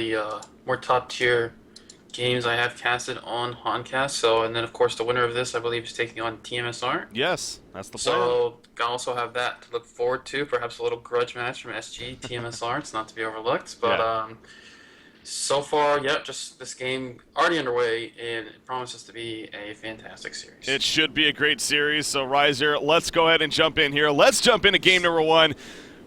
the more top tier games I have casted on Honcast. So, and then of course the winner of this, I believe, is taking on TMSR. Yes, that's the plan. So, I also have that to look forward to. Perhaps a little grudge match from SG TMSR. It's not to be overlooked, but Yeah. so far, yeah, just this game already underway, and it promises to be a fantastic series. It should be a great series. So, Riser, let's go ahead and jump in here. Let's jump into game number one.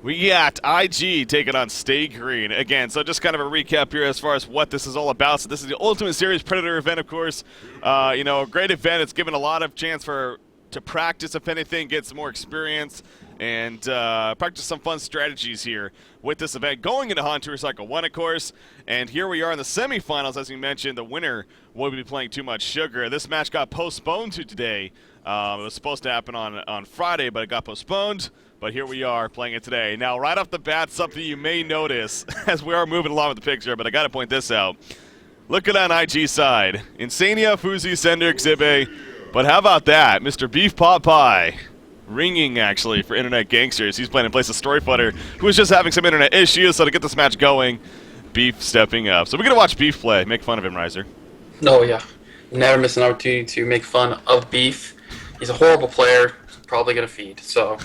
We got IG taking on Stay Green again. So just kind of a recap here as far as what this is all about. So this is the Ultimate Series Predator event, of course. A great event. It's given a lot of chance to practice, if anything, get some more experience, and practice some fun strategies here with this event. Going into Hontour Cycle 1, of course, and here we are in the semifinals. As you mentioned, the winner will be playing Too Much Sugar. This match got postponed to today. It was supposed to happen on Friday, but it got postponed. But here we are playing it today. Now, right off the bat, something you may notice as we are moving along with the picture, but I got to point this out. Look at on IG side. Insania, Fuzi, Sender, Exhibit. But how about that? Mr. Beef Pot Pie. Ringing, actually, for Internet Gangsters. He's playing in place of Storyfooter, who was just having some internet issues, so to get this match going, Beef stepping up. So we're going to watch Beef play. Make fun of him, Riser. No, yeah. Never miss an opportunity to make fun of Beef. He's a horrible player. Probably going to feed. So,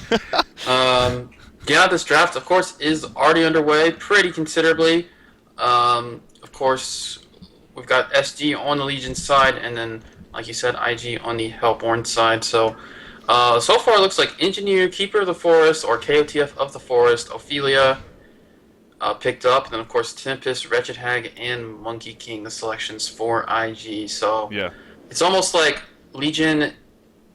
this draft, of course, is already underway pretty considerably. Of course, we've got SG on the Legion side, and then, like you said, IG on the Hellborn side. So, so far it looks like Engineer, Keeper of the Forest, or KOTF of the Forest, Ophelia picked up. And then, of course, Tempest, Wretched Hag, and Monkey King, the selections for IG. So, Yeah. it's almost like Legion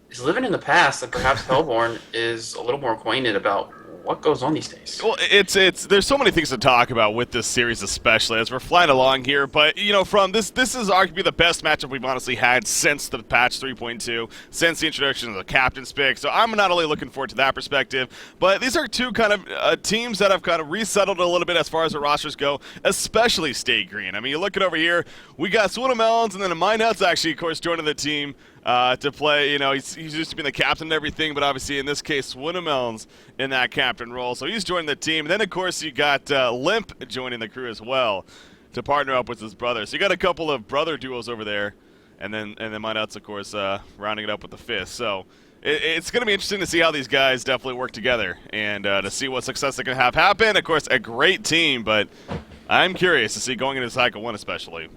is living in the past, and perhaps Hellborn is a little more acquainted about what goes on these days. Well, it's there's so many things to talk about with this series, especially as we're flying along here. But from this is arguably the best matchup we've honestly had since the patch 3.2, since the introduction of the captain's pick. So I'm not only looking forward to that perspective, but these are two kind of teams that have kind of resettled a little bit as far as the rosters go, especially Stay Green. I mean, you look at over here, we got Swoonamelons, and then Mindhut's actually, of course, joining the team. To play, he's used to being the captain and everything, but obviously in this case, Swoonamelon's in that captain role, so he's joining the team. And then, of course, you got Limp joining the crew as well to partner up with his brother. So you got a couple of brother duos over there, and then Mindouts, of course, rounding it up with the fifth. So it's going to be interesting to see how these guys definitely work together and to see what success they can have happen. Of course, a great team, but I'm curious to see going into Cycle 1 especially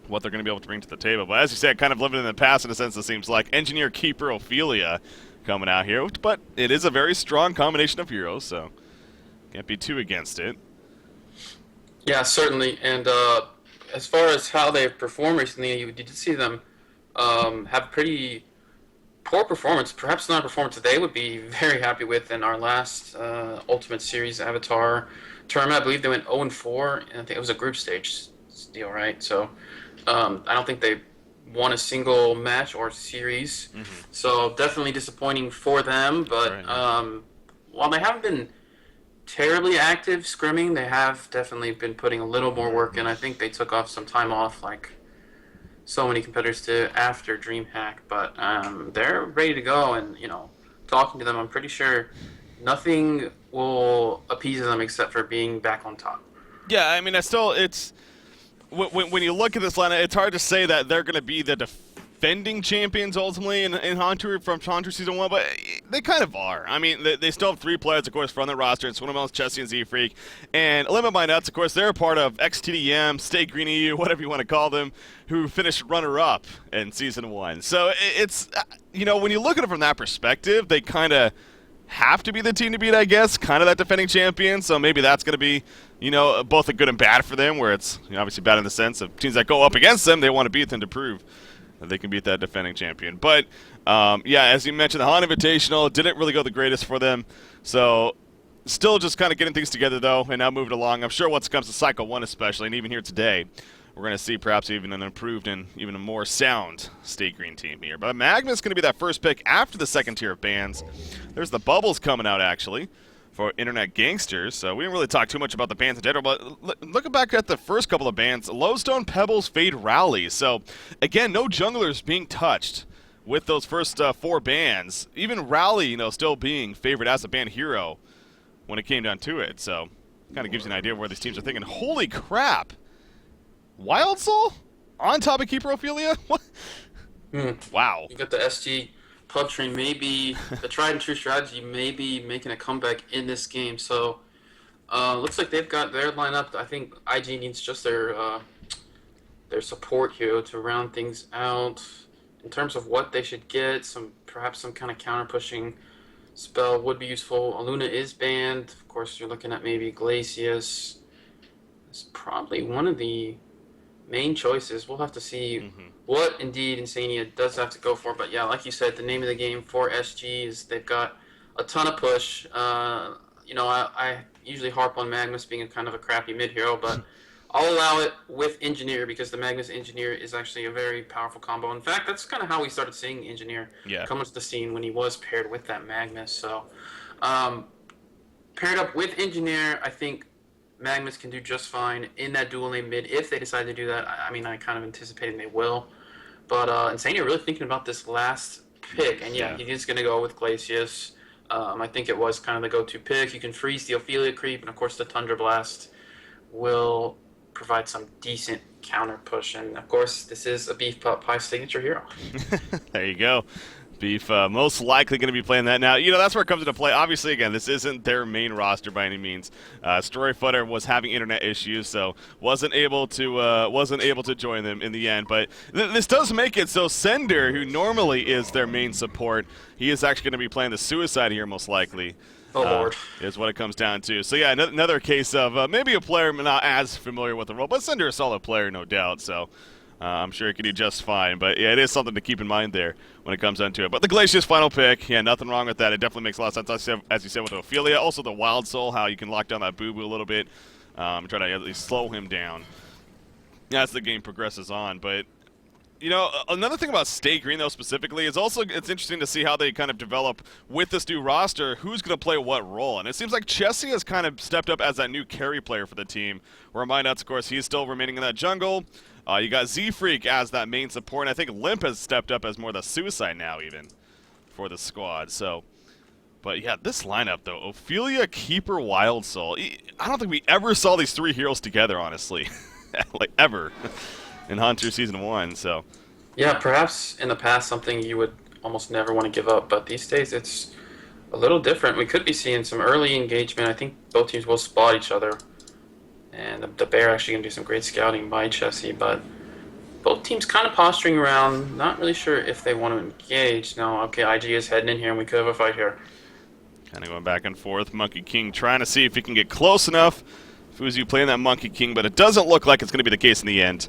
what they're going to be able to bring to the table. But as you said, kind of living in the past in a sense, it seems like. Engineer, Keeper, Ophelia coming out here. But it is a very strong combination of heroes, so can't be too against it. Yeah, certainly. And as far as how they've performed recently, you did see them have pretty poor performance. Perhaps not a performance that they would be very happy with in our last Ultimate Series Avatar tournament. I believe they went 0-4, and I think it was a group stage deal, right? So I don't think they won a single match or series. Mm-hmm. So definitely disappointing for them. But Right. while they haven't been terribly active scrimming, they have definitely been putting a little more work in. I think they took off some time off, like so many competitors did after DreamHack. But they're ready to go, and talking to them, I'm pretty sure nothing will appease them except for being back on top. Yeah, I mean, it's when you look at this lineup, it's hard to say that they're going to be the defending champions ultimately in Haunter from Haunter Season 1, but they kind of are. I mean, they still have three players, of course, from the roster. It's Swinmel's, Chessie, and Z-Freak. And Limit My Nuts, of course, they're a part of XTDM, Stay Green EU, whatever you want to call them, who finished runner-up in Season 1. So it's, when you look at it from that perspective, they kind of have to be the team to beat, I guess, kind of that defending champion. So maybe that's going to be, both a good and bad for them, where it's obviously bad in the sense of teams that go up against them, they want to beat them to prove that they can beat that defending champion. But, as you mentioned, the Han Invitational didn't really go the greatest for them. So still just kind of getting things together, though, and now moving along. I'm sure once it comes to Cycle 1 especially, and even here today, we're going to see perhaps even an improved and even a more sound State Green team here. But Magma's going to be that first pick after the second tier of bands. There's the Bubbles coming out, actually, for Internet Gangsters. So we didn't really talk too much about the bands in general, but looking back at the first couple of bands, Lowstone, Pebbles, Fade, Rally. So, again, no junglers being touched with those first four bands. Even Rally, still being favored as a band hero when it came down to it. So, kind of gives you an idea of where these teams are thinking. Holy crap! Wild Soul on top of Keeper Ophelia. What? Hmm. Wow. You got the SG pub train, maybe the tried and true strategy, maybe making a comeback in this game. So looks like they've got their lineup. I think IG needs just their support here to round things out. In terms of what they should get, perhaps some kind of counter pushing spell would be useful. Aluna is banned. Of course, you're looking at maybe Glacius. It's probably one of the main choices. We'll have to see Mm-hmm. what indeed Insania does have to go for. But yeah, like you said, the name of the game for SG is they've got a ton of push. I usually harp on Magnus being a kind of a crappy mid hero, but I'll allow it with Engineer because the Magnus Engineer is actually a very powerful combo. In fact, that's kind of how we started seeing Engineer Yeah. come into the scene when he was paired with that Magnus. So, um, paired up with Engineer, I think Magnus can do just fine in that dual lane mid if they decide to do that. I mean, I kind of anticipating they will. But Insania really thinking about this last pick, and yeah, Yeah. he is going to go with Glacius. I think it was kind of the go-to pick. You can freeze the Ophelia creep, and of course the Tundra Blast will provide some decent counter push. And of course, this is a Beef Pie signature hero. There you go. Beef most likely going to be playing that now. That's where it comes into play. Obviously, again, this isn't their main roster by any means. Storyfooter was having internet issues, so wasn't able to join them in the end. But this does make it so Sender, who normally is their main support, he is actually going to be playing the Suicide here most likely. Oh Lord. Is what it comes down to. So yeah, another case of maybe a player not as familiar with the role, but Sender is a solid player, no doubt. So I'm sure he could do just fine. But yeah, it is something to keep in mind there when it comes down to it. But the Glacius final pick, yeah, nothing wrong with that. It definitely makes a lot of sense, as you said, with Ophelia. Also the Wild Soul, how you can lock down that Boo Boo a little bit, try to at least slow him down as the game progresses on. But another thing about Stay Green, though, specifically, is also it's interesting to see how they kind of develop with this new roster, who's going to play what role. And it seems like Chessie has kind of stepped up as that new carry player for the team, where Minuts, of course, he's still remaining in that jungle. You got Z-Freak as that main support, and I think Limp has stepped up as more the Suicide now, even, for the squad. So, but yeah, this lineup, though, Ophelia, Keeper, Wild Soul, I don't think we ever saw these three heroes together, honestly. Like, ever. In Hunter Season 1, so. Yeah, perhaps in the past something you would almost never want to give up, but these days it's a little different. We could be seeing some early engagement. I think both teams will spot each other, and the Bear actually going to do some great scouting by Chessie, but both teams kind of posturing around, not really sure if they want to engage. Now, okay, IG is heading in here, and we could have a fight here. Kind of going back and forth. Monkey King trying to see if he can get close enough. Fuzu playing that Monkey King, but it doesn't look like it's going to be the case in the end.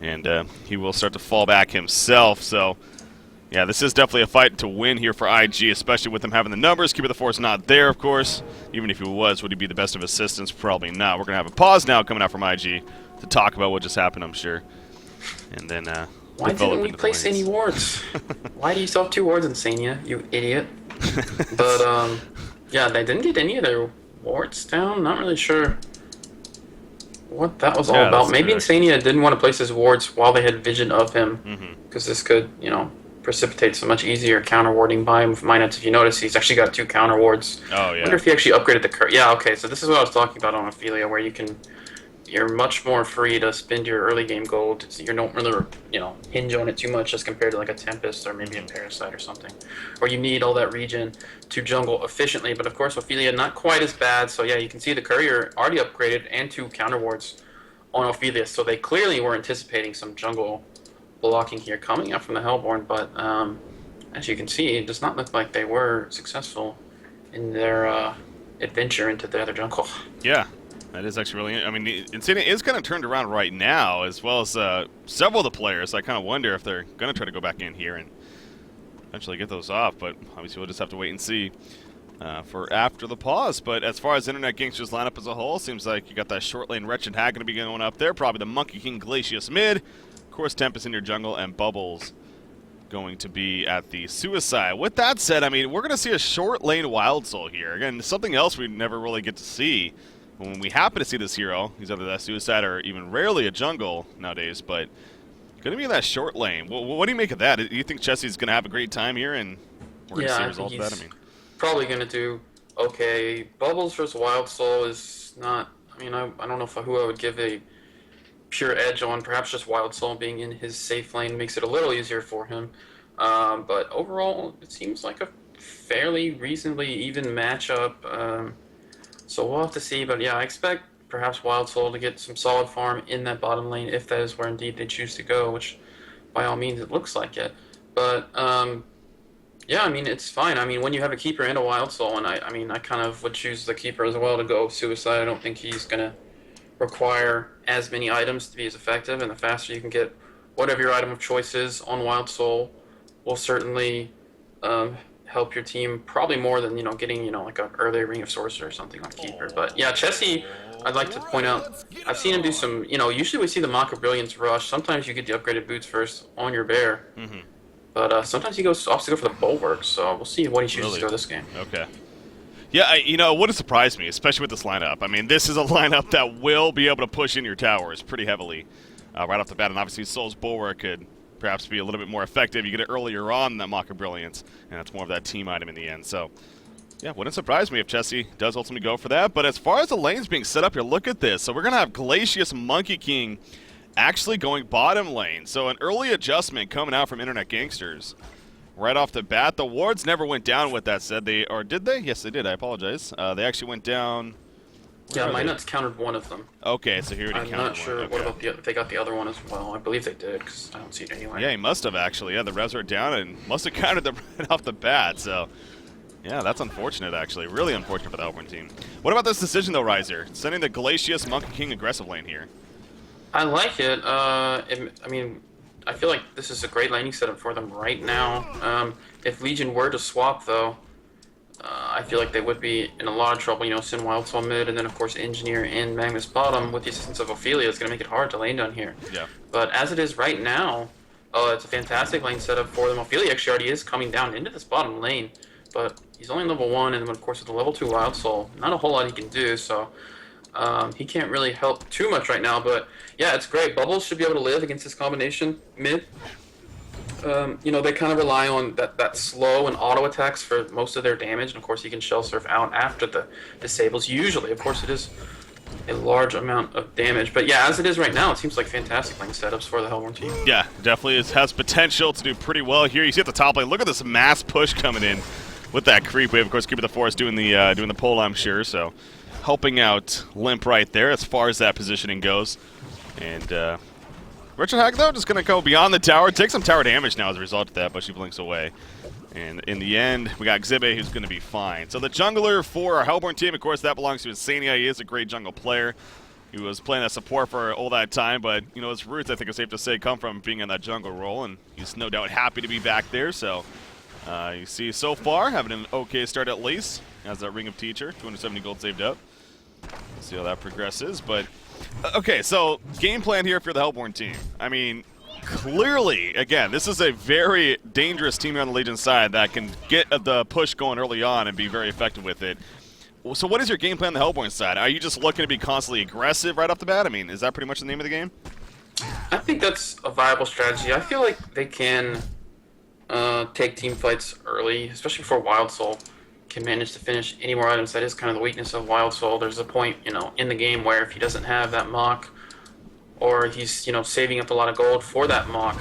And he will start to fall back himself. So, yeah, this is definitely a fight to win here for IG, especially with them having the numbers. Keeper of the Force not there, of course. Even if he was, would he be the best of assistants? Probably not. We're going to have a pause now coming out from IG to talk about what just happened, I'm sure. And then Why didn't we place any wards? Why do you still have 2 wards in Sania, you idiot? But, yeah, they didn't get any of their wards down. Not really sure what that was all about. Maybe Insania didn't want to place his wards while they had vision of him, because this could, precipitate so much easier counter warding by him with Minuts. If you notice, he's actually got 2 counter wards. Oh, yeah. I wonder if he actually upgraded the curve. Yeah, okay, so this is what I was talking about on Ophelia, where you're much more free to spend your early game gold. You don't really, hinge on it too much as compared to like a Tempest or maybe a Parasite or something, where you need all that regen to jungle efficiently. But of course, Ophelia not quite as bad. So yeah, you can see the courier already upgraded and 2 counter wards on Ophelia. So they clearly were anticipating some jungle blocking here coming up from the Hellborn. But as you can see, it does not look like they were successful in their adventure into the other jungle. Yeah. That is actually really. I mean, Insania is kind of turned around right now, as well as several of the players. I kind of wonder if they're going to try to go back in here and eventually get those off. But obviously, we'll just have to wait and see for after the pause. But as far as Internet Gangsters lineup as a whole, seems like you got that short lane Wretched Hag going to be going up there. Probably the Monkey King Glacius mid. Of course, Tempest in your jungle and Bubbles going to be at the Suicide. With that said, I mean, we're going to see a short lane Wild Soul here. Again, something else we never really get to see. When we happen to see this hero, he's either that Suicide or even rarely a jungle nowadays, but going to be in that short lane. What do you make of that? Do you think Chessie's going to have a great time here, and we're going to see results of that? I mean, probably going to do okay. Bubbles versus Wild Soul is not. I mean, I don't know who I would give a pure edge on perhaps just Wild Soul being in his safe lane makes it a little easier for him. But overall, it seems like a fairly reasonably even matchup. So we'll have to see. But yeah, I expect perhaps Wild Soul to get some solid farm in that bottom lane if that is where indeed they choose to go, which by all means it looks like it. But yeah, I mean, it's fine. I mean, when you have a keeper and a Wild Soul, and I mean, I kind of would choose the keeper as well to go Suicide. I don't think he's going to require as many items to be as effective, and the faster you can get whatever your item of choice is on Wild Soul will certainly help your team probably more than getting like an early Ring of Sorcerer or something on keeper. But yeah, Chessie, I'd like to point out I've seen him do some. Usually we see the Maka Brilliance rush. Sometimes you get the upgraded boots first on your bear, but sometimes he opts to go for the Bulwark. So we'll see what he chooses to go this game. Okay. Yeah, it wouldn't surprise me, especially with this lineup. I mean, this is a lineup that will be able to push in your towers pretty heavily right off the bat, and obviously Soul's Bulwark could perhaps be a little bit more effective. You get it earlier on than Maka Brilliance, and it's more of that team item in the end. So, yeah, wouldn't surprise me if Chessie does ultimately go for that. But as far as the lanes being set up here, look at this. So we're going to have Glacius Monkey King actually going bottom lane. So an early adjustment coming out from Internet Gangsters. Right off the bat, the wards never went down with that said. Or did they? Yes, they did. I apologize. They actually went down. Yeah, my nuts countered one of them. Okay, so he already counted one. I'm not sure Okay. what about if they got the other one as well. I believe they did, because I don't see it anywhere. Yeah, he must have actually. Yeah, the revs were down and must have counted them right off the bat. So, yeah, that's unfortunate actually. Really unfortunate for the Hellborn team. What about this decision though, Riser? Sending the Glacius Monkey King aggressive lane here. I like it. I mean, I feel like this is a great laning setup for them right now. If Legion were to swap, though, I feel like they would be in a lot of trouble. Send Wild Soul mid, and then, of course, Engineer in Magnus bottom with the assistance of Ophelia is going to make it hard to lane down here. Yeah. But as it is right now, it's a fantastic lane setup for them. Ophelia actually already is coming down into this bottom lane, but he's only level 1, and then, of course, with the level 2 Wild Soul, not a whole lot he can do, so he can't really help too much right now. But, yeah, it's great. Bubbles should be able to live against this combination mid. They kind of rely on that slow and auto attacks for most of their damage, and of course you can shell surf out after the disables. Usually, of course, it is a large amount of damage, but yeah, as it is right now, it seems like fantastic lane setups for the Hellborn team. Yeah, definitely has potential to do pretty well here. You see at the top lane, look at this mass push coming in with that creep wave. Of course, Keeper of the Forest doing the pull, I'm sure, so helping out Limp right there as far as that positioning goes. And Richard Hack, though, just going to go beyond the tower, take some tower damage now as a result of that, but she blinks away. And in the end, we got Exhibit, who's going to be fine. So the jungler for our Hellborn team, of course, that belongs to Insania. He is a great jungle player. He was playing that support for all that time, but, his roots, I think it's safe to say, come from being in that jungle role, and he's no doubt happy to be back there. So you see so far, having an okay start at least, has that Ring of Teacher, 270 gold saved up. We'll see how that progresses, but okay, so game plan here for the Hellborn team. I mean, clearly, again, this is a very dangerous team here on the Legion side that can get the push going early on and be very effective with it. So what is your game plan on the Hellborn side? Are you just looking to be constantly aggressive right off the bat? I mean, is that pretty much the name of the game? I think that's a viable strategy. I feel like they can take team fights early, especially before Wild Soul can manage to finish any more items. That is kind of the weakness of Wild Soul. There's a point, in the game where if he doesn't have that mock, or he's, saving up a lot of gold for that mock,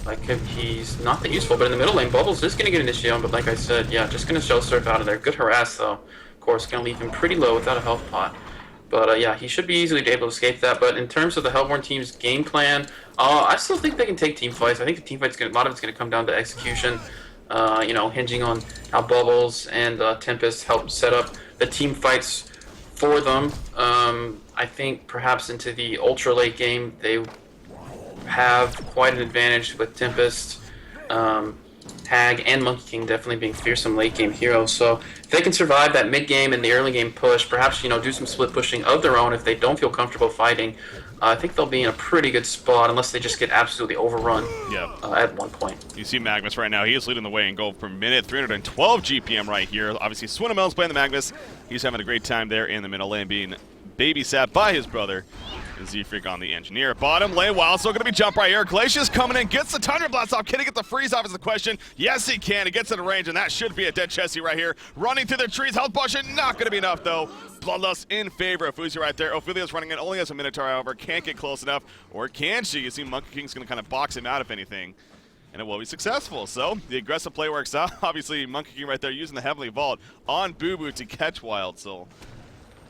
like he's not that useful. But in the middle lane, Bubbles is going to get initiated on, but like I said, yeah, just going to shell surf out of there. Good harass, though. Of course, going to leave him pretty low without a health pot. But yeah, he should be easily able to escape that. But in terms of the Hellborn team's game plan, I still think they can take team fights. I think the team fights, a lot of it's going to come down to execution. Hinging on how Bubbles and Tempest help set up the team fights for them. I think perhaps into the ultra late game, they have quite an advantage with Tempest, Hag, and Monkey King definitely being fearsome late game heroes. So if they can survive that mid game and the early game push, perhaps do some split pushing of their own if they don't feel comfortable fighting. I think they'll be in a pretty good spot unless they just get absolutely overrun at one point. You see Magnus right now. He is leading the way in gold per minute. 312 GPM right here. Obviously, Swinamel's playing the Magnus. He's having a great time there in the middle lane, being babysat by his brother. Z-Freak on the Engineer. Bottom lane, Wild Soul gonna be jump right here. Glacius coming in, gets the Thunder Blast off. Can he get the freeze off is the question. Yes, he can. He gets in the range, and that should be a dead Chessie right here. Running through the trees, health potion, not gonna be enough though. Bloodlust in favor of Fuzi right there. Ophelia's running in, only has a Minotaur, however, can't get close enough. Or can she? You see Monkey King's gonna kind of box him out if anything. And it will be successful. So the aggressive play works out. Obviously, Monkey King right there using the Heavenly Vault on Boo Boo to catch Wild Soul.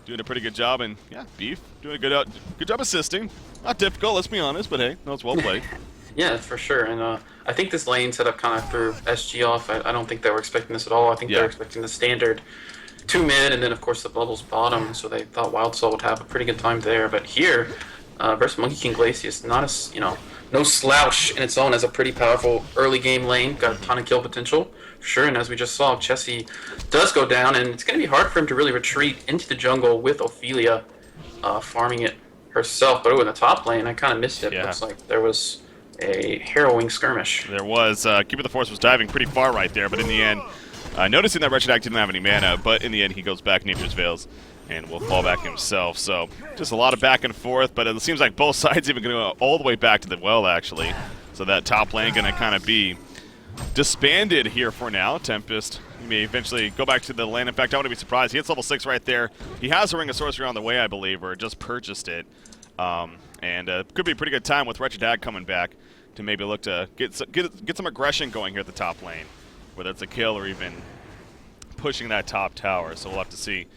Doing a pretty good job, and yeah, Beef doing a good job assisting. Not difficult, let's be honest, but hey, no, it's well played. Yeah, for sure. And I think this lane setup kind of threw SG off. I don't think they were expecting this at all. I think they were expecting the standard 2 mid, and then of course the bubbles bottom. So they thought Wild Soul would have a pretty good time there. But here, versus Monkey King Glacius, not as no slouch in its own as a pretty powerful early game lane. Got a ton of kill potential, for sure. And as we just saw, Chessie does go down, and it's going to be hard for him to really retreat into the jungle with Ophelia farming it herself. But in the top lane, I kind of missed it. Looks like there was a harrowing skirmish. There was. Keeper of the Force was diving pretty far right there, but in the end, noticing that Wretched Hag didn't have any mana, but in the end he goes back Nature's Veils and will fall back himself. So just a lot of back and forth, but it seems like both sides even going to go all the way back to the well, actually. So that top lane going to kind of be disbanded here for now. Tempest may eventually go back to the lane. In fact, I wouldn't be surprised. He hits level 6 right there. He has a Ring of Sorcery on the way, I believe, or just purchased it. And could be a pretty good time with Wretched Hag coming back to maybe look to get some aggression going here at the top lane, whether it's a kill or even pushing that top tower. So we'll have to see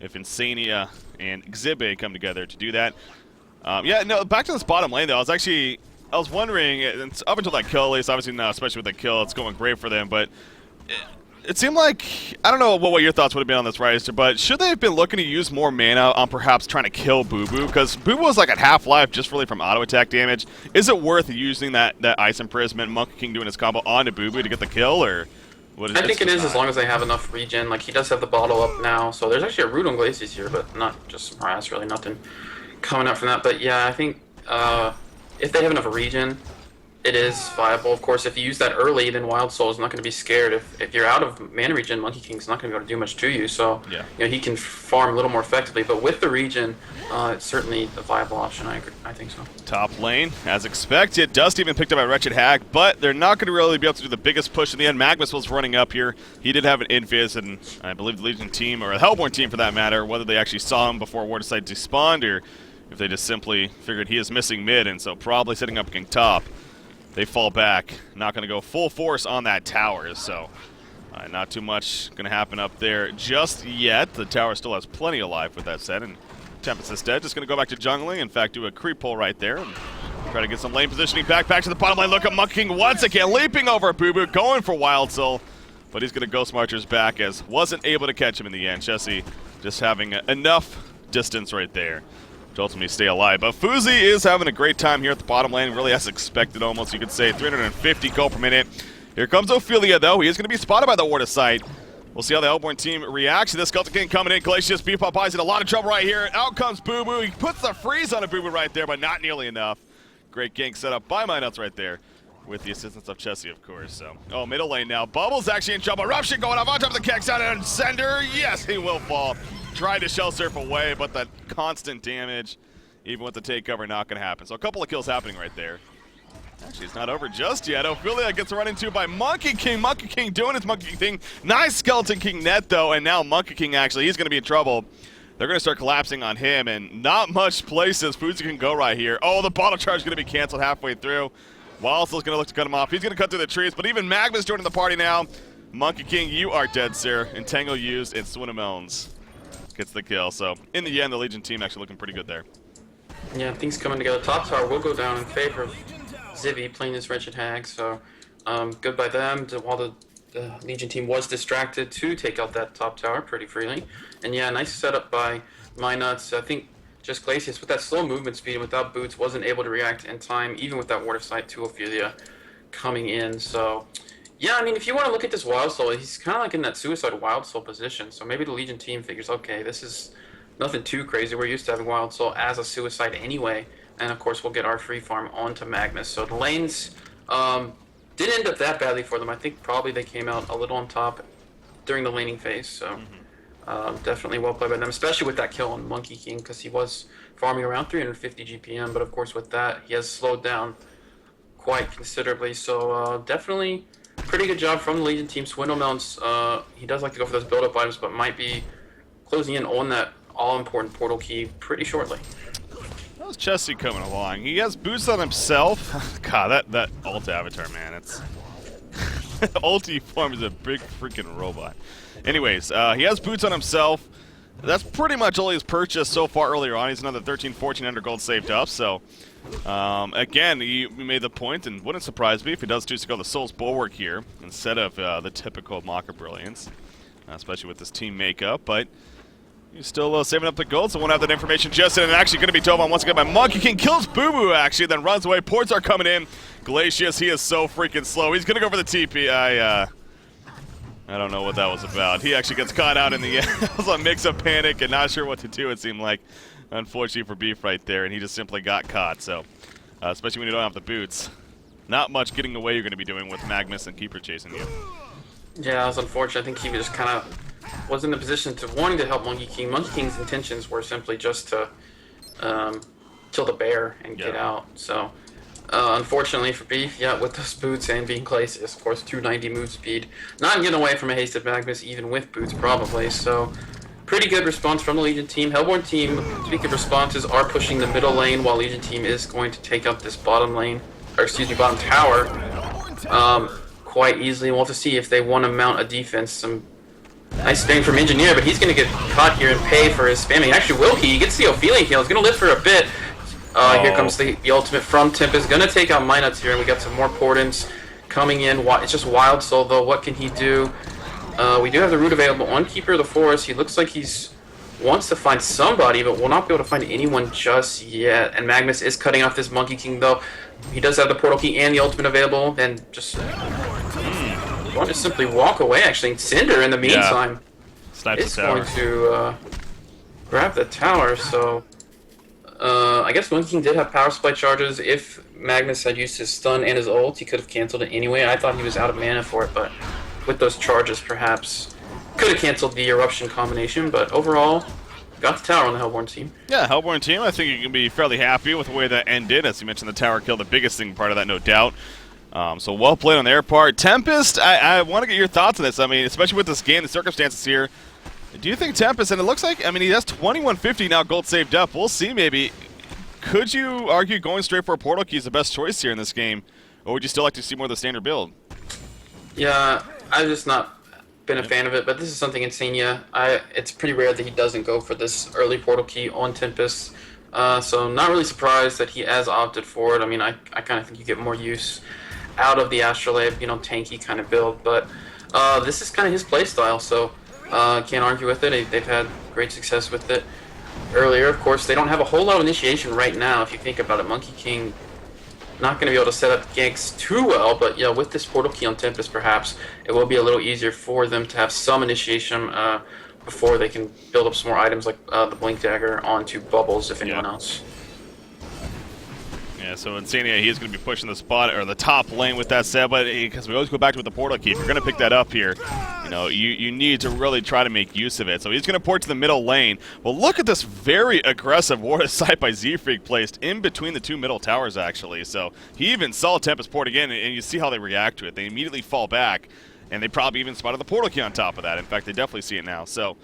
if Insania and Exhibit come together to do that. Yeah, no, back to this bottom lane, though. I was wondering, up until that kill, at least, obviously now, especially with the kill, it's going great for them, but it seemed like, I don't know what your thoughts would have been on this, Ryster, but should they have been looking to use more mana on perhaps trying to kill Boo Boo? Because Boo Boo was like at half-life just really from auto-attack damage. Is it worth using that Ice Imprisonment, Monkey King doing his combo onto Boo Boo to get the kill, or what is it? I think it is, as long as they have enough regen. Like, he does have the bottle up now, so there's actually a root on Glacius here, but not just some harass, really nothing coming out from that. But yeah, I think if they have enough regen, it is viable. Of course, if you use that early, then Wild Soul is not going to be scared. If you're out of mana regen, Monkey King's not going to be able to do much to you. So he can farm a little more effectively. But with the regen, it's certainly a viable option. I think so. Top lane, as expected. Dust even picked up by Wretched Hag, but they're not going to really be able to do the biggest push in the end. Magnus was running up here. He did have an invis, and I believe the Legion team, or the Hellborn team for that matter, whether they actually saw him before War decided to spawn, or if they just simply figured he is missing mid, and so probably setting up King top. They fall back, not going to go full force on that tower, so not too much going to happen up there just yet. The tower still has plenty of life with that said, and Tempest is dead. Just going to go back to jungling, in fact, do a creep pull right there, and try to get some lane positioning back to the bottom lane. Look at Monkey King once again, leaping over Boo Boo, going for Wild Soul, but he's going to Ghost Marchers back as wasn't able to catch him in the end. Chessie just having enough distance right there to ultimately stay alive. But Fuzi is having a great time here at the bottom lane, really as expected almost, you could say. 350 gold per minute. Here comes Ophelia, though. He is going to be spotted by the Ward of Sight. We'll see how the Hellborn team reacts to this. Skelter King coming in. Glacius Beef Popeye's in a lot of trouble right here. Out comes Boo Boo. He puts the freeze on a Boo Boo right there, but not nearly enough. Great gank set up by Minuts right there, with the assistance of Chessie, of course. So, middle lane now. Bubbles actually in trouble. Eruption going off on top of the Kex out, and Sender, yes, he will fall. Tried to shell surf away, but that constant damage, even with the take cover, not going to happen. So a couple of kills happening right there. Actually, it's not over just yet. Ophelia gets run into by Monkey King. Monkey King doing his Monkey King thing. Nice Skeleton King net, though, and now Monkey King, actually, he's going to be in trouble. They're going to start collapsing on him, and not much places Fuzi can go right here. Oh, the bottle charge is going to be canceled halfway through. Wild Soul's going to look to cut him off. He's going to cut through the trees, but even Magma's joining the party now. Monkey King, you are dead, sir. Entangle used, and Swinamelons gets the kill. So, in the end, the Legion team actually looking pretty good there. Yeah, things coming together. Top tower will go down in favor of Zivy playing this Wretched Hag, so good by them. While the Legion team was distracted to take out that top tower pretty freely. And yeah, nice setup by Minuts. I think just Glacius with that slow movement speed and without boots wasn't able to react in time, even with that Ward of Sight to Ophelia coming in. So yeah, I mean, if you want to look at this Wild Soul, he's kind of like in that suicide Wild Soul position. So maybe the Legion team figures, okay, this is nothing too crazy. We're used to having Wild Soul as a suicide anyway. And of course, we'll get our free farm onto Magnus. So the lanes didn't end up that badly for them. I think probably they came out a little on top during the laning phase. So Definitely well played by them, especially with that kill on Monkey King, because he was farming around 350 GPM, but of course with that, he has slowed down quite considerably. So definitely pretty good job from the Legion team. Swindlemelons, he does like to go for those build-up items, but might be closing in on that all-important portal key pretty shortly. How's Chessie coming along? He has boots on himself. God, that ult avatar, man, it's... Ulti form is a big freaking robot. Anyways, he has boots on himself. That's pretty much all he's purchased so far earlier on. He's another 1,1400 gold saved up, so... again, you made the point, and wouldn't surprise me if he does choose to go the Soul's Bulwark here, instead of the typical Mocha Brilliance. Especially with this team makeup, but... He's still saving up the gold, so won't have that information just yet. And actually going to be dove on once again by Monkey King. Kills Boo Boo, actually, then runs away. Ports are coming in. Glacius, he is so freaking slow. He's going to go for the TP. I don't know what that was about. He actually gets caught out in the end. It was a mix of panic and not sure what to do, it seemed like. Unfortunately for Beef right there, and he just simply got caught. So, especially when you don't have the boots. Not much getting away you're going to be doing with Magnus and Keeper chasing you. Yeah, it was unfortunate. I think he just kind of was in the position to wanting to help Monkey King. Monkey King's intentions were simply just to kill the bear and get out. So, unfortunately for Beef, yeah, with those boots and being Glacius, of course, 290 move speed. Not getting away from a hasted Magnus, even with boots, probably. So, pretty good response from the Legion team. Hellborn team, speaking of responses, are pushing the middle lane, while Legion team is going to take up this bottom lane, or excuse me, bottom tower, quite easily. We'll have to see if they want to mount a defense. Some nice spamming from Engineer, but he's going to get caught here and pay for his spamming. Actually, Wilkie, he gets the Ophelia heal. He's going to live for a bit. Here comes the ultimate from Tempest. Going to take out Minuts here, and we got some more Portents coming in. It's just Wild Soul, though. What can he do? We do have the root available on Keeper of the Forest. He looks like he's wants to find somebody, but will not be able to find anyone just yet. And Magnus is cutting off this Monkey King, though. He does have the portal key and the ultimate available, and just going to simply walk away, actually. Cinder, in the meantime, is going to grab the tower, so... I guess Monkey King did have power supply charges. If Magnus had used his stun and his ult, he could have canceled it anyway. I thought he was out of mana for it, but with those charges, perhaps could have canceled the eruption combination. But overall, got the tower on the Hellborn team. Yeah, Hellborn team, I think you can be fairly happy with the way that ended. As you mentioned, the tower kill, the biggest thing part of that, no doubt. So well played on their part. Tempest, I want to get your thoughts on this. I mean, especially with this game, the circumstances here. Do you think Tempest, and it looks like, I mean, he has 2150 now gold saved up. We'll see, maybe. Could you argue going straight for a portal key is the best choice here in this game? Or would you still like to see more of the standard build? Yeah, I've just not been a fan of it, but this is something Insania. It's pretty rare that he doesn't go for this early portal key on Tempest. So not really surprised that he has opted for it. I mean, I kind of think you get more use out of the Astrolabe, you know, tanky kind of build. But this is kind of his playstyle, so can't argue with it. They've had great success with it earlier. Of course, they don't have a whole lot of initiation right now, if you think about it. Monkey King not going to be able to set up ganks too well, but yeah, with this portal key on Tempest, perhaps it will be a little easier for them to have some initiation before they can build up some more items like the Blink Dagger onto Bubbles, if anyone else. Yeah, so Insania, he is going to be pushing the spot or the top lane with that said, but because we always go back to with the portal key, if you're going to pick that up here, you know, you need to really try to make use of it. So he's going to port to the middle lane. Well, look at this very aggressive Ward of Sight by Z-Freak placed in between the two middle towers, actually. So he even saw Tempest port again, and you see how they react to it. They immediately fall back, and they probably even spotted the portal key on top of that. In fact, they definitely see it now. So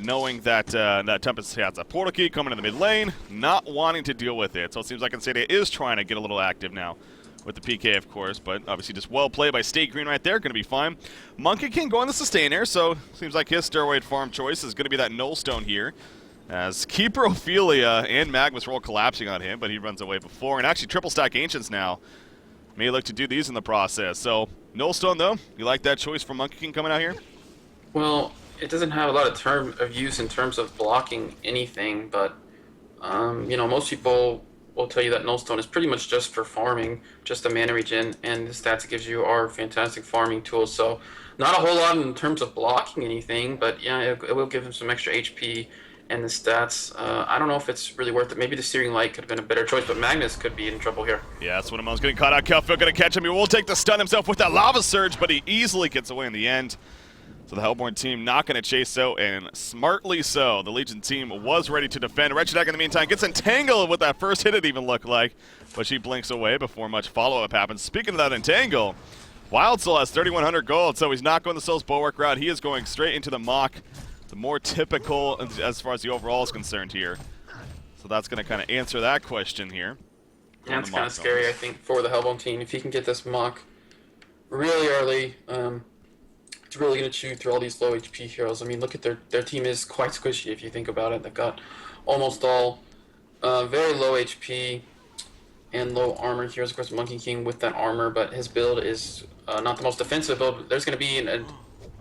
knowing that that Tempest has a portal key coming in the mid lane, not wanting to deal with it. So it seems like Insania is trying to get a little active now with the PK, of course, but obviously just well played by State Green right there, going to be fine. Monkey King going to Sustainer, so seems like his steroid farm choice is going to be that Nullstone here, as Keeper Ophelia and Magnus roll collapsing on him, but he runs away before, and actually triple stack Ancients now. May look to do these in the process. So Nullstone, though, you like that choice from Monkey King coming out here? Well, it doesn't have a lot of use in terms of blocking anything, but you know, most people will tell you that Nullstone is pretty much just for farming, just a mana regen, and the stats it gives you are fantastic farming tools. So not a whole lot in terms of blocking anything, but yeah, it will give him some extra HP and the stats. I don't know if it's really worth it. Maybe the Searing Light could have been a better choice, but Magnus could be in trouble here. Yeah, that's what I'm getting caught out. Kelfield going to catch him. He will take the stun himself with that Lava Surge, but he easily gets away in the end. So the Hellborn team not going to chase out, and smartly so. The Legion team was ready to defend. Wretched Egg in the meantime gets entangled with that first hit, it even looked like, but she blinks away before much follow-up happens. Speaking of that entangle, Wild Soul has 3,100 gold, so he's not going the Soul's Bulwark route. He is going straight into the Mock, the more typical as far as the overall is concerned here. So that's going to kind of answer that question here. Yeah, it's kind of scary, I think, for the Hellbone team. If he can get this Mock really early, it's really going to chew through all these low HP heroes. I mean, look at their team is quite squishy if you think about it. They've got almost all very low HP and low armor heroes. Of course, Monkey King with that armor, but his build is not the most defensive build. There's going to be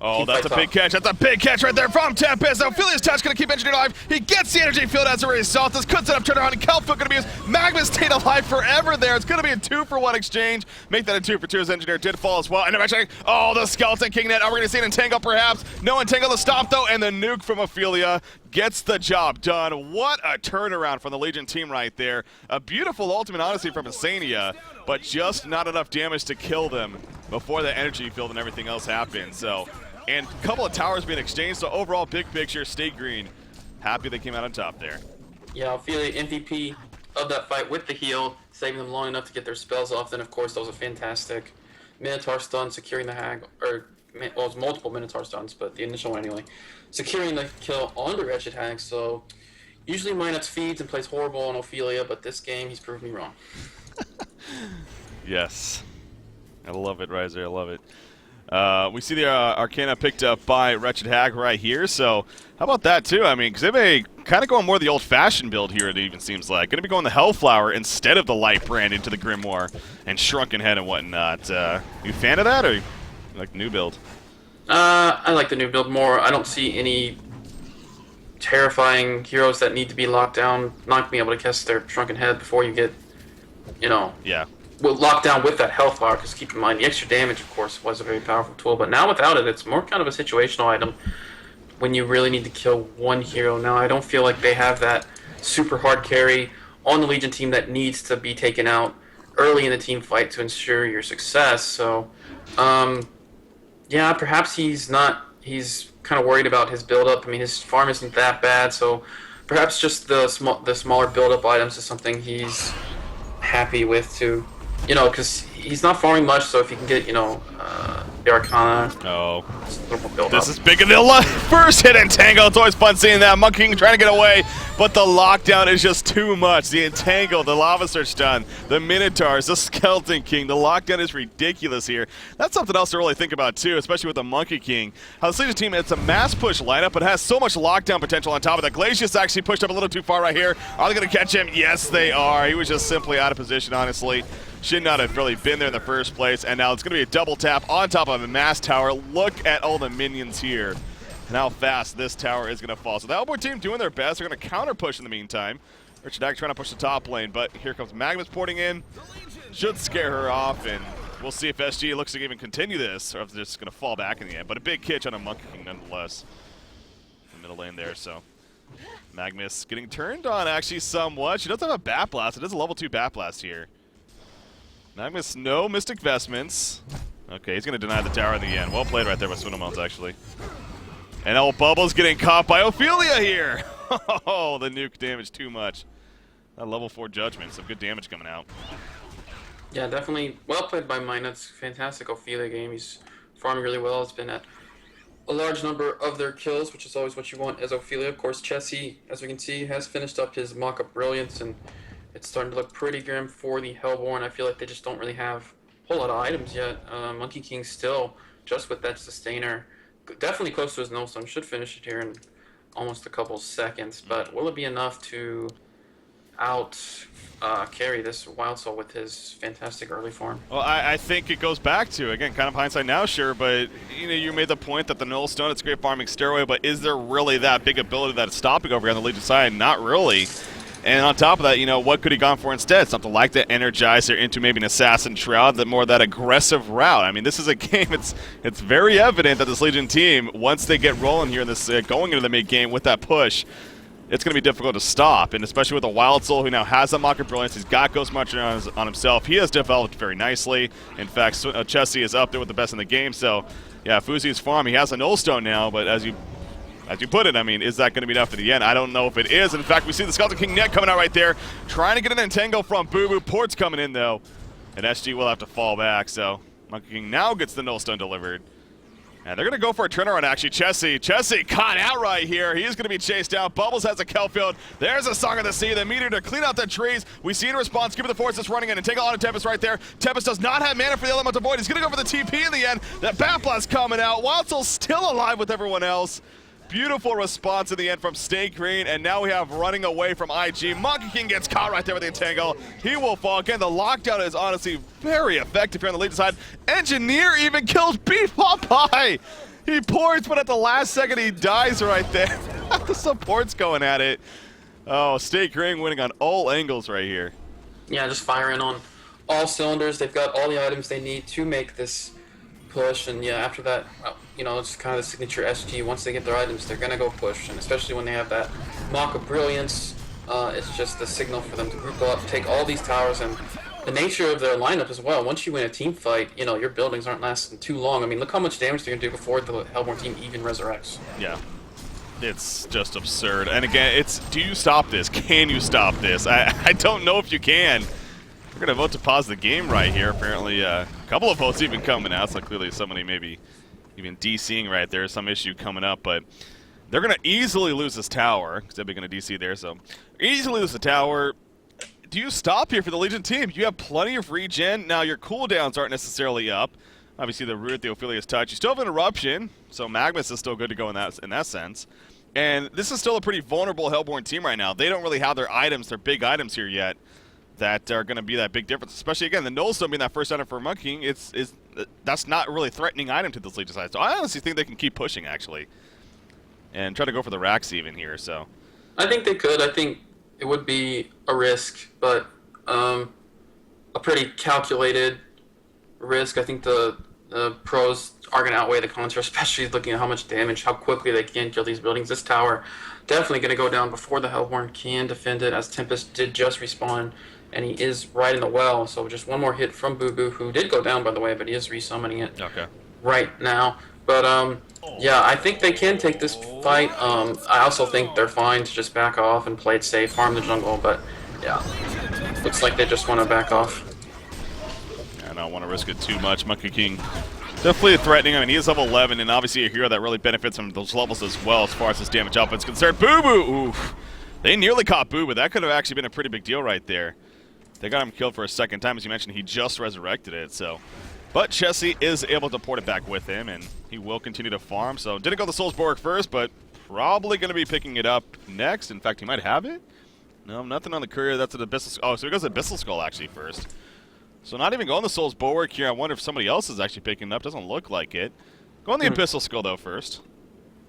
oh, that's a big catch. That's a big catch right there from Tempest. Ophelia's touch going to keep Engineer alive. He gets the energy field as a result. This could set up turnaround, and Kelphoot going to be used. Magma stayed alive forever there. It's going to be a 2-for-1 exchange. Make that a 2-for-2 as Engineer did fall as well. And eventually, oh, the Skeleton King net. Are we going to see an entangle perhaps? No entangle to stop though, and the nuke from Ophelia gets the job done. What a turnaround from the Legion team right there. A beautiful ultimate, honestly, from Asania, but just not enough damage to kill them before the energy field and everything else happened. So, and a couple of towers being exchanged, so overall, big picture, stay green. Happy they came out on top there. Yeah, Ophelia MVP of that fight with the heal, saving them long enough to get their spells off. Then, of course, that was a fantastic Minotaur stun, securing the hag, or, well, it was multiple Minotaur stuns, but the initial one anyway. Securing the kill on the Wretched Hag, so usually Minus feeds and plays horrible on Ophelia, but this game he's proved me wrong. Yes. I love it, Riser, I love it. We see the Arcana picked up by Wretched Hag right here, so how about that too? I mean, Xive kind of going more the old-fashioned build here, it even seems like. Going to be going the Hellflower instead of the Light Brand into the Grimoire and Shrunken Head and whatnot. You a fan of that, or you like the new build? I like the new build more. I don't see any terrifying heroes that need to be locked down, not being able to cast their Shrunken Head before you get, Yeah. well, locked down with that Hellflower, because keep in mind, the extra damage, of course, was a very powerful tool, but now without it, it's more kind of a situational item when you really need to kill one hero. Now, I don't feel like they have that super hard carry on the Legion team that needs to be taken out early in the team fight to ensure your success, so, yeah, perhaps he's kind of worried about his build-up. I mean, his farm isn't that bad, so perhaps just the smaller build-up items is something he's happy with too. Because he's not farming much, so if you can get, the Arcana. Oh. Build this up. is big of the first hit entangle. It's always fun seeing that. Monkey King trying to get away, but the lockdown is just too much. The entangle, the Lava Surge stun, the Minotaurs, the Skeleton King. The lockdown is ridiculous here. That's something else to really think about too, especially with the Monkey King. How the Legion team, it's a mass push lineup, but has so much lockdown potential on top of that. Glacius actually pushed up a little too far right here. Are they going to catch him? Yes, they are. He was just simply out of position, honestly. Should not have really been there in the first place, and now it's going to be a double tap on top of a mass tower. Look at all the minions here and how fast this tower is going to fall. So the Hellborn team doing their best. They're going to counter push in the meantime. Wretched Hag trying to push the top lane, but here comes Magnus porting in. Should scare her off, and we'll see if SG looks to even continue this, or if they're just going to fall back in the end. But a big catch on a Monkey King nonetheless. In the middle lane there, so Magnus getting turned on actually somewhat. She does have a Bat Blast. It is a level 2 Bat Blast here. Magnus, no Mystic Vestments. Okay, he's going to deny the tower in the end. Well played right there by Swindelmons, actually. And old Bubbles getting caught by Ophelia here. Oh, the nuke damage too much. That level 4 Judgment, some good damage coming out. Yeah, definitely well played by Minus. Fantastic Ophelia game. He's farming really well. It's been at a large number of their kills, which is always what you want as Ophelia. Of course, Chessie, as we can see, has finished up his mock-up Brilliance, and it's starting to look pretty grim for the Hellborn. I feel like they just don't really have a whole lot of items yet. Monkey King still, just with that Sustainer, definitely close to his no stone. Should finish it here in almost a couple seconds, but will it be enough to carry this Wild Soul with his fantastic early form? Well, I think it goes back to, again, kind of hindsight now, sure, but you made the point that the Null Stone, it's a great farming stairway, but is there really that big ability that it's stopping over here on the Legion side? Not really. And on top of that, what could he gone for instead? Something like the Energizer into maybe an Assassin Shroud, that aggressive route. I mean, this is a game, it's very evident that this Legion team, once they get rolling here in this going into the mid-game with that push, it's going to be difficult to stop, and especially with a Wild Soul who now has that Mock of Brilliance. He's got Ghost Muncher on himself. He has developed very nicely. In fact, Chessie is up there with the best in the game, so yeah, Fuzi's farm, he has a Null Stone now, but as you put it, I mean, is that going to be enough for the end? I don't know if it is. In fact, we see the Skeleton King net coming out right there, trying to get an entangle from Boo Boo. Port's coming in, though, and SG will have to fall back, so Monkey King now gets the Null Stone delivered. And they're going to go for a turnaround, actually. Chessie caught out right here. He is going to be chased out. Bubbles has a Kelfield. There's a Song of the Sea. The meteor to clean out the trees. We see in response, Give It the Force is running in and take a lot of Tempest right there. Tempest does not have mana for the Elemental Void. He's going to go for the TP in the end. That Bat Blast coming out. Wild Soul's still alive with everyone else. Beautiful response in the end from Stay Green, and now we have running away from IG. Monkey King gets caught right there with the entangle. He will fall again. The lockdown is honestly very effective here on the lead side. Engineer even kills Beef Popeye. He pours, but at the last second he dies right there. The support's going at it. Oh, Stay Green winning on all angles right here. Yeah, just firing on all cylinders. They've got all the items they need to make this push, and yeah, after that, you know, it's kind of the signature SG. Once they get their items, they're gonna go push, and especially when they have that Mock of Brilliance, it's just a signal for them to group up, take all these towers, and the nature of their lineup as well. Once you win a team fight, you know, your buildings aren't lasting too long. I mean, look how much damage they're gonna do before the Hellborn team even resurrects. Yeah. It's just absurd. And again, it's, do you stop this? Can you stop this? I don't know if you can. We're going to vote to pause the game right here. Apparently, a couple of votes even coming out, so clearly somebody maybe even DCing right there. Some issue coming up, but they're going to easily lose this tower, because they're going to DC there, so easily lose the tower. Do you stop here for the Legion team? You have plenty of regen. Now, your cooldowns aren't necessarily up. Obviously, the Root, the Ophelia's Touch. You still have an Eruption, so Magnus is still good to go in that sense. And this is still a pretty vulnerable Hellborn team right now. They don't really have their items, their big items here yet, that are going to be that big difference. Especially, again, the Null Stone being that first item for Monkey King, that's not really a threatening item to this Legion side. So I honestly think they can keep pushing, actually, and try to go for the racks even here. So I think they could. I think it would be a risk, but a pretty calculated risk. I think the pros are going to outweigh the cons, especially looking at how much damage, how quickly they can kill these buildings. This tower definitely going to go down before the Hellborn can defend it, as Tempest did just respawn, and he is right in the well. So just one more hit from Boo Boo, who did go down, by the way, but he is resummoning it right now. But yeah, I think they can take this fight. I also think they're fine to just back off and play it safe, farm the jungle, but yeah, looks like they just want to back off. I don't want to risk it too much. Monkey King definitely threatening. I mean, he is level 11, and obviously a hero that really benefits from those levels as well as far as his damage output is concerned. Boo Boo! Oof. They nearly caught Boo Boo. That could have actually been a pretty big deal right there. They got him killed for a second time. As you mentioned, he just resurrected it, so. But Chessie is able to port it back with him, and he will continue to farm. So didn't go the Soulsborg first, but probably going to be picking it up next. In fact, he might have it. No, nothing on the courier. That's an Abyssal Skull. Oh, so he goes to Abyssal Skull actually first. So not even going the Soul's Bulwark here. I wonder if somebody else is actually picking it up. Doesn't look like it. Go on the Abyssal Skull, though, first.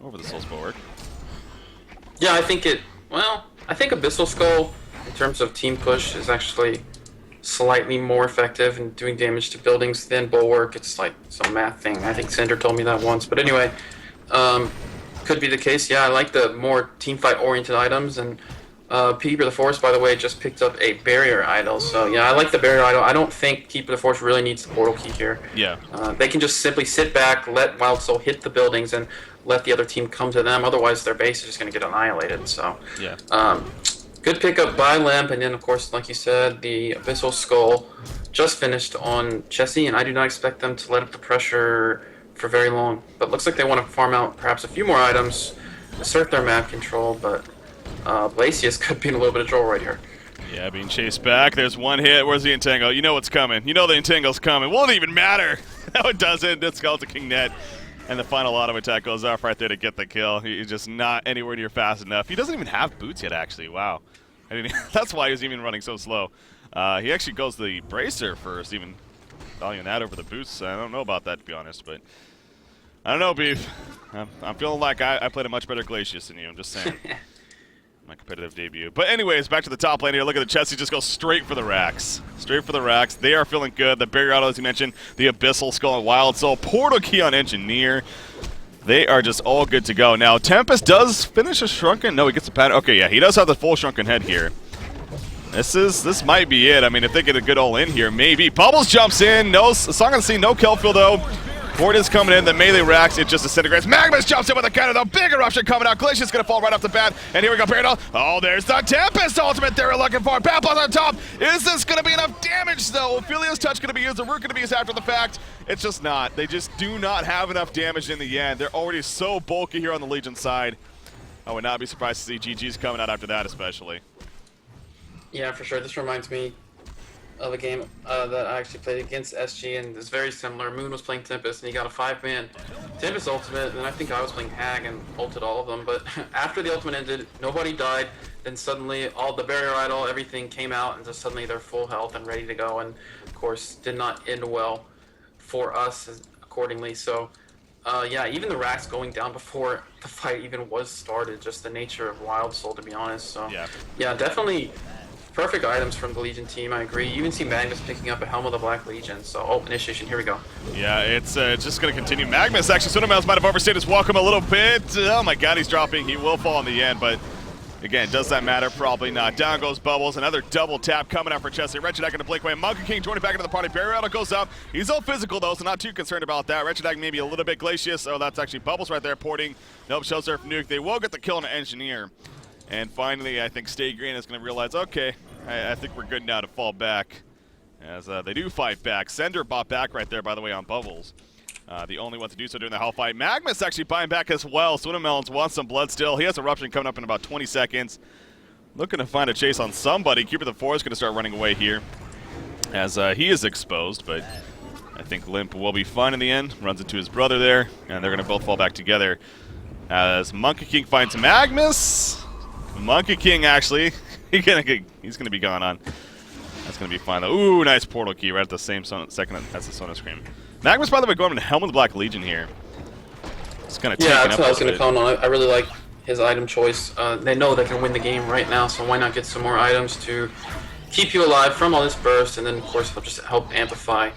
Over the Soul's Bulwark. Yeah, I think I think Abyssal Skull, in terms of team push, is actually slightly more effective in doing damage to buildings than Bulwark. It's like some math thing. I think Cinder told me that once. But anyway, could be the case. Yeah, I like the more team fight-oriented items, and Keeper of the Forest, by the way, just picked up a barrier idol. So yeah, I like the barrier idol. I don't think Keeper of the Forest really needs the portal key here. Yeah. They can just simply sit back, let Wild Soul hit the buildings, and let the other team come to them. Otherwise, their base is just going to get annihilated. So yeah. Good pickup by Lamp, and then of course, like you said, the Abyssal Skull just finished on Chessie, and I do not expect them to let up the pressure for very long. But looks like they want to farm out perhaps a few more items, assert their map control, but Glacius could be in a little bit of trouble right here. Yeah, being chased back. There's one hit. Where's the entangle? You know what's coming. You know the entangle's coming. Won't even matter. No, it doesn't. It's Skeleton King net. And the final auto attack goes off right there to get the kill. He's just not anywhere near fast enough. He doesn't even have boots yet, actually. Wow. I mean, that's why he was even running so slow. He actually goes the Bracer first, even valuing that over the boots. I don't know about that, to be honest, but I don't know, Beef. I'm feeling like I played a much better Glacius than you. I'm just saying. My competitive debut. But anyways, back to the top lane here. Look at the chest. He just goes straight for the racks. Straight for the racks. They are feeling good. The barrier auto, as you mentioned, the Abyssal Skull and Wild Soul. Portal key on Engineer. They are just all good to go. Now, Tempest does finish a Shrunken. No, he gets a pattern. Okay, yeah, he does have the full Shrunken head here. This might be it. I mean, if they get a good all in here, maybe. Bubbles jumps in. No, Song of the Sea, no kill fill though. Ford is coming in. The melee racks, it just disintegrates. Magnus jumps in with a counter though. Big eruption coming out. Glacier's gonna fall right off the bat. And here we go, Paradol. Oh, there's the Tempest ultimate they were looking for. Baplos on top. Is this gonna be enough damage though? Ophelia's touch gonna be used. The root gonna be used after the fact. It's just not. They just do not have enough damage in the end. They're already so bulky here on the Legion side. I would not be surprised to see GG's coming out after that, especially. Yeah, for sure. This reminds me of a game that I actually played against SG, and it's very similar. Moon was playing Tempest, and he got a 5-man Tempest ultimate, and I think I was playing Hag and ulted all of them. But after the ultimate ended, nobody died. Then suddenly, all the barrier idol, everything came out, and just suddenly they're full health and ready to go. And of course, did not end well for us accordingly. So, yeah, even the racks going down before the fight even was started. Just the nature of Wild Soul, to be honest. So, yeah, definitely. Perfect items from the Legion team, I agree. You even see Magnus picking up a Helm of the Black Legion. So, oh, initiation, here we go. Yeah, it's just going to continue. Magnus, actually, Sonomouse might have overstayed his welcome a little bit. Oh my god, he's dropping. He will fall in the end, but again, does that matter? Probably not. Down goes Bubbles. Another double tap coming out for Chessie. Wretched Egg going to break away. Monkey King joining back into the party. Barrier Idol goes up. He's all physical, though, so not too concerned about that. Wretched Egg maybe a little bit glacious. Oh, that's actually Bubbles right there porting. Nope, shows Surf Nuke. They will get the kill on an Engineer. And finally, I think Stay Green is going to realize, okay, I think we're good now to fall back, as they do fight back. Sender bought back right there, by the way, on Bubbles. The only one to do so during the hell fight. Magnus actually buying back as well. Swinnamelons wants some blood still. He has Eruption coming up in about 20 seconds. Looking to find a chase on somebody. Cupid the 4 is going to start running away here, as he is exposed, but I think Limp will be fine in the end. Runs into his brother there, and they're going to both fall back together. As Monkey King finds Magnus. Monkey King, actually, he's gonna be gone on. That's gonna be fine though. Ooh, nice portal key right at the same second as the Sono Scream. Magnus, by the way, going to Helm of the Black Legion here. It's kind of yeah, that's what I was gonna comment on. I really like his item choice. They know they can win the game right now, so why not get some more items to keep you alive from all this burst, and then of course they'll just help amplify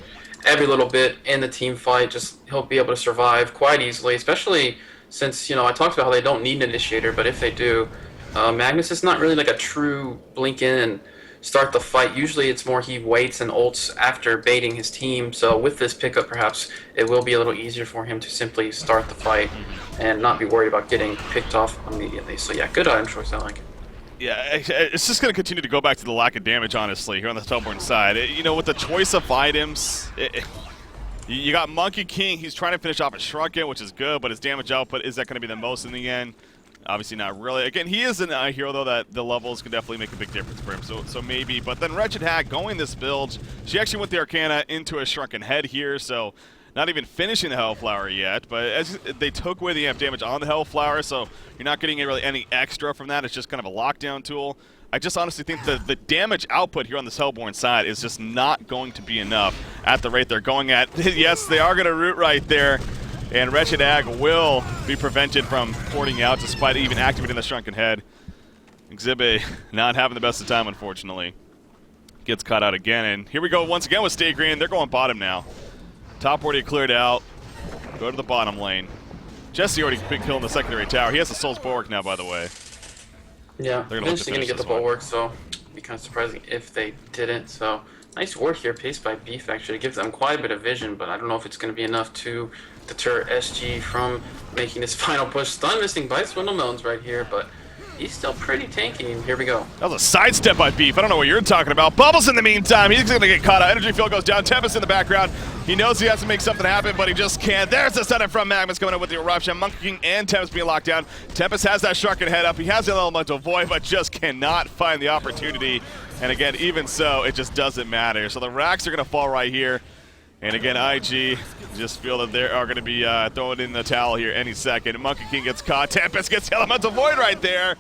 every little bit in the team fight. Just he'll be able to survive quite easily, especially since I talked about how they don't need an initiator, but if they do. Magnus is not really like a true blink in and start the fight. Usually it's more he waits and ults after baiting his team. So with this pickup, perhaps it will be a little easier for him to simply start the fight and not be worried about getting picked off immediately. So yeah, good item choice, I like it. Yeah, it's just going to continue to go back to the lack of damage, honestly, here on the Tullborn side. With the choice of items, you got Monkey King. He's trying to finish off a Shrunken, which is good, but his damage output, is that going to be the most in the end? Obviously not really. Again, he is a hero, though, that the levels can definitely make a big difference for him, so maybe. But then Wretched Hag going this build, she actually went the Arcana into a Shrunken Head here, so not even finishing the Hellflower yet. But as they took away the amp damage on the Hellflower, so you're not getting really any extra from that. It's just kind of a lockdown tool. I just honestly think the damage output here on this Hellborn side is just not going to be enough at the rate they're going at. Yes, they are going to root right there. And Wretched Ag will be prevented from porting out despite even activating the Shrunken Head. Exhibit not having the best of time, unfortunately. Gets caught out again, and here we go once again with Stay Green. They're going bottom now. Top already cleared out. Go to the bottom lane. Jesse already big kill in the secondary tower. He has the Soul's Bulwark now, by the way. Yeah, eventually going to get the Bulwark, so it'd be kind of surprising if they didn't. So nice work here, paced by Beef, actually. It gives them quite a bit of vision, but I don't know if it's going to be enough to deter SG from making his final push. Stun missing by Swindlemelons right here, but he's still pretty tanky, and here we go. That was a sidestep by Beef. I don't know what you're talking about. Bubbles in the meantime. He's going to get caught out. Energy field goes down. Tempest in the background. He knows he has to make something happen, but he just can't. There's the stunner from Magnus coming up with the Eruption. Monkey King and Tempest being locked down. Tempest has that Shrunken Head up. He has the Elemental Void, but just cannot find the opportunity. And again, even so, it just doesn't matter. So the racks are going to fall right here. And again, IG just feel that they are going to be throwing in the towel here any second. Monkey King gets caught. Tempest gets the Elemental Void right there.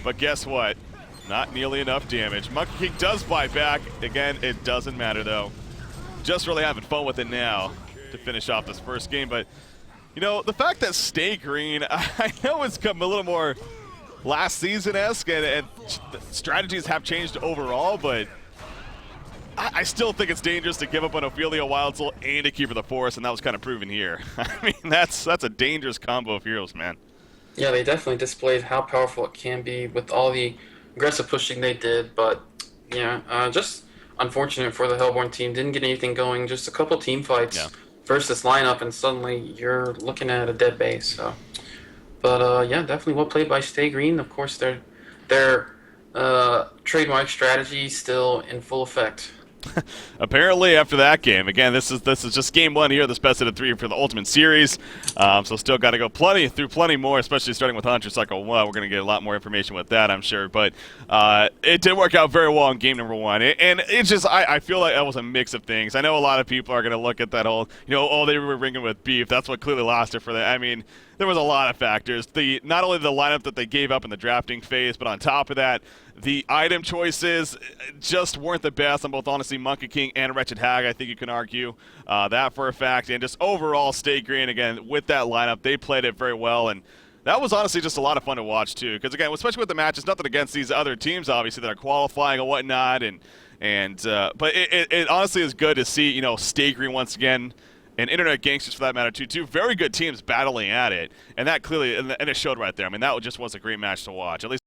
But guess what? Not nearly enough damage. Monkey King does buy back. Again, it doesn't matter, though. Just really having fun with it now to finish off this first game. But, the fact that Stay Green, I know it's come a little more last season-esque, and strategies have changed overall, but I still think it's dangerous to give up on Ophelia Wild Soul and a Keeper of the Forest, and that was kind of proven here. I mean, that's a dangerous combo of heroes, man. Yeah, they definitely displayed how powerful it can be with all the aggressive pushing they did. But yeah, just unfortunate for the Hellborn team. Didn't get anything going. Just a couple team Yeah. fights versus lineup, and suddenly you're looking at a dead base. So, but yeah, definitely well played by Stay Green. Of course, their trademark strategy still in full effect. Apparently, after that game, again, this is just game one here, this best of 3 for the Ultimate Series. So still got to go plenty more, especially starting with Hunter Cycle 1. We're going to get a lot more information with that, I'm sure. But it did work out very well in game number 1, and it's just I feel like that was a mix of things. I know a lot of people are going to look at that whole, oh, they were ringing with beef. That's what clearly lost it for them. I mean, there was a lot of factors. Not only the lineup that they gave up in the drafting phase, but on top of that, the item choices just weren't the best on both, honestly, Monkey King and Wretched Hag. I think you can argue that for a fact. And just overall, Stay Green, again, with that lineup, they played it very well. And that was honestly just a lot of fun to watch, too. Because, again, especially with the matches, nothing against these other teams, obviously, that are qualifying and whatnot. But it honestly is good to see, Stay Green once again, and Internet Gangsters for that matter too. Two very good teams battling at it, and that clearly, and it showed right there. I mean, that just was a great match to watch. At least.